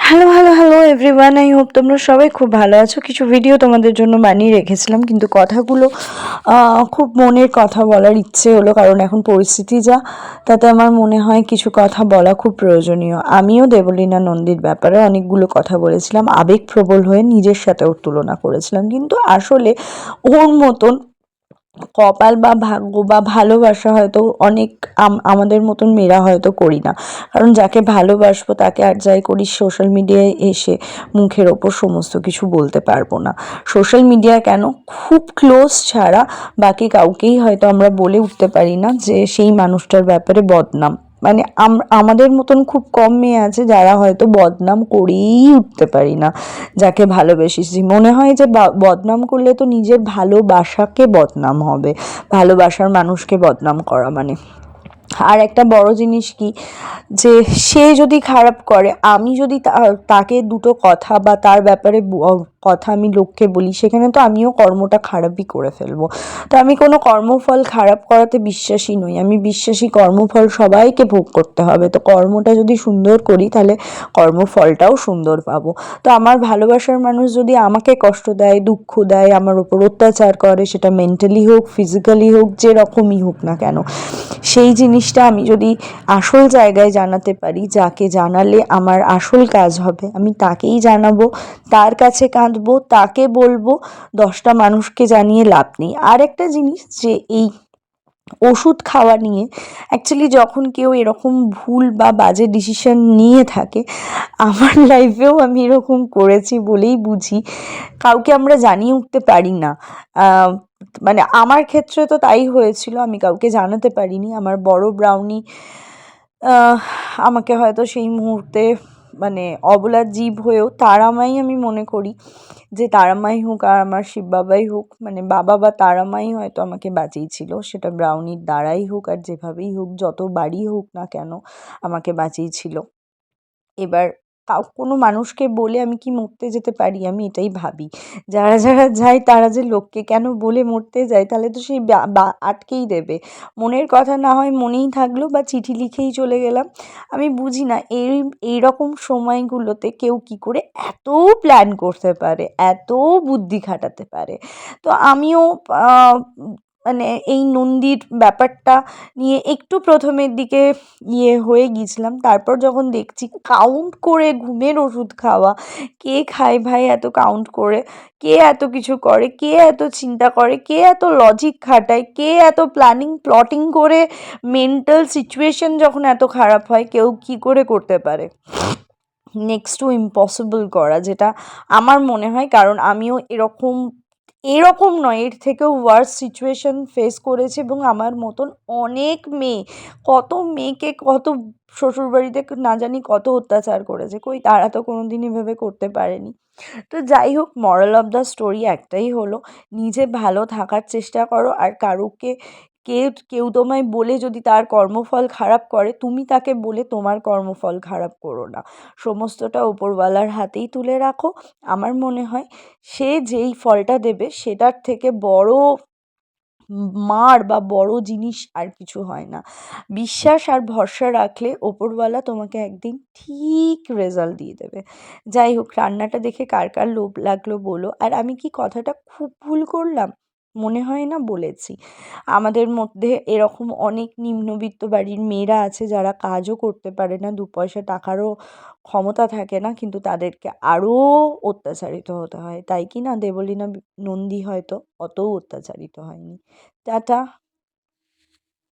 Hello, hello, hello everyone. I hope তোমরা সবাই খুব ভালো আছো। কিছু ভিডিও তোমাদের জন্য বানিয়ে রেখেছিলাম, কিন্তু কথাগুলো খুব মনের কথা বলার ইচ্ছে হলো, কারণ এখন পরিস্থিতি যা, তাতে আমার মনে হয় কিছু কথা বলা খুব প্রয়োজনীয়। আমিও দেবলীনা নন্দীর ব্যাপারে অনেকগুলো কথা বলেছিলাম, আবেগপ্রবল হয়ে নিজের সাথে ওর তুলনা করেছিলাম, কিন্তু আসলে ওর মতন কপাল বা ভাগ্য বা ভালোবাসা হয়তো অনেক আমাদের মতন মেয়েরা হয়তো করি না। কারণ যাকে ভালোবাসবো তাকে আর যাই করি সোশ্যাল মিডিয়ায় এসে মুখের ওপর সমস্ত কিছু বলতে পারবো না। সোশ্যাল মিডিয়া কেন, খুব ক্লোজ ছাড়া বাকি কাউকেই হয়তো আমরা বলে উঠতে পারি না যে সেই মানুষটার ব্যাপারে বদনাম। মানে আমাদের মতন খুব কম মেয়ে আছে যারা হয়তো বদনাম করেই উঠতে পারি না যাকে ভালোবেসেছি। মনে হয় যে বদনাম করলে তো নিজের ভালোবাসাকে বদনাম হবে, ভালোবাসার মানুষকে বদনাম করা মানে। আর একটা বড় জিনিস কি, যে সে যদি খারাপ করে, আমি যদি তাকে দুটো কথা বা তার ব্যাপারে কথা আমি লোককে বলি, সেখানে তো আমিও কর্মটা খারাপই করে ফেলবো। তো আমি কোনো কর্মফল খারাপ করাতে বিশ্বাসী নই, আমি বিশ্বাসী কর্মফল সবাইকে ভোগ করতে হবে। তো কর্মটা যদি সুন্দর করি তাহলে কর্মফলটাও সুন্দর পাবো। তো আমার ভালোবাসার মানুষ যদি আমাকে কষ্ট দেয়, দুঃখ দেয়, আমার ওপর অত্যাচার করে, সেটা মেন্টালি হোক, ফিজিক্যালি হোক, যেরকমই হোক না কেন, সেই জিনিসটা আমি যদি আসল জায়গায় জানাতে পারি, যাকে জানালে আমার আসল কাজ হবে, আমি তাকেই জানাবো, তার কাছে কাঁদবো, তাকে বলবো। 10টা মানুষকে জানিয়ে লাভ নেই। আর একটা জিনিস, যে এই ওষুধ খাওয়া নিয়ে অ্যাকচুয়ালি যখন কেউ এরকম ভুল বা বাজে ডিসিশন নিয়ে থাকে, আমার লাইফেও আমি এরকম করেছি বলেই বুঝি, কাউকে আমরা জানিয়ে উঠতে পারি না। মানে আমার ক্ষেত্রে তো তাই হয়েছিল, আমি কাউকে জানাতে পারিনি। আমার বড় ব্রাউনি আহ, আমাকে হয়তো সেই মুহূর্তে মানে অবলার জীব হয়েও তারামাই, আমি মনে করি যে তারামাই হোক আর আমার শিব বাবাই হোক, মানে বাবা বা তারামাই হয়তো আমাকে বাঁচিয়েছিল, সেটা ব্রাউনির দ্বারাই হোক আর যেভাবেই হোক, যত বাড়ি হোক না কেন আমাকে বাঁচিয়েছিল। এবার কোনো মানুষকে বলে আমি কি মরতে যেতে পারি? আমি এটাই ভাবি। যারা যারা যায় তারা যে লোককে কেন বলে মরতে যায়, তাহলে তো সেই আটকেই দেবে। মনের কথা না হয় মনেই থাকলো, বা চিঠি লিখেই চলে গেলাম। আমি বুঝি না এইরকম সময়গুলোতে কেউ কি করে এত প্ল্যান করতে পারে, এত বুদ্ধি খাটাতে পারে। তো আমিও মানে এই নন্দীর ব্যাপারটা নিয়ে একটু প্রথমের দিকে হয়ে গিয়েছিলাম। তারপর যখন দেখছি কাউন্ট করে ঘুমের ওষুধ খাওয়া, কে খায় ভাই এত কাউন্ট করে, কে এত কিছু করে, কে এত চিন্তা করে, কে এত লজিক খাটায়, কে এত প্লটিং করে, মেন্টাল সিচুয়েশন যখন এত খারাপ হয়, কেউ কি করে করতে পারে নেক্সট টু ইম্পসিবল করা, যেটা আমার মনে হয়। কারণ আমিও এরকম নয়, এর থেকেও ওয়ার্স সিচুয়েশন ফেস করেছি, এবং আমার মতন অনেক মেয়ে, কত মেয়েকে কত শ্বশুরবাড়িতে না জানি কত অত্যাচার করেছে, কই তারা তো কোনোদিনই ভেবে করতে পারেনি। তো যাই হোক, মরাল অফ দ্য স্টোরি একটাই হলো, নিজে ভালো থাকার চেষ্টা করো। আর কেউ তোমায় বলে যদি তার কর্মফল খারাপ করে, তুমি তাকে বলে তোমার কর্মফল খারাপ করো না। সমস্তটা ওপরওয়ালার হাতেই তুলে রাখো। আমার মনে হয় সে যেই ফলটা দেবে সেটার থেকে বড় মার বা বড় জিনিস আর কিছু হয় না। বিশ্বাস আর ভরসা রাখলে ওপরওয়ালা তোমাকে একদিন ঠিক রেজাল্ট দিয়ে দেবে। যাই হোক, রান্নাটা দেখে কার কার লোভ লাগলো বলো। আর আমি কি কথাটা খুব ভুল করলাম? মনে হয় না বলেছি। আমাদের মধ্যে এরকম অনেক নিম্নবিত্ত বাড়ির মেয়েরা আছে যারা কাজও করতে পারে না, 2 পয়সা টাকারও ক্ষমতা থাকে না, কিন্তু তাদেরকে আরও অত্যাচারিত হতে হয়। তাই কি না? দেবলীনা নন্দী হয়তো অতও অত্যাচারিত হয়নি। টাটা।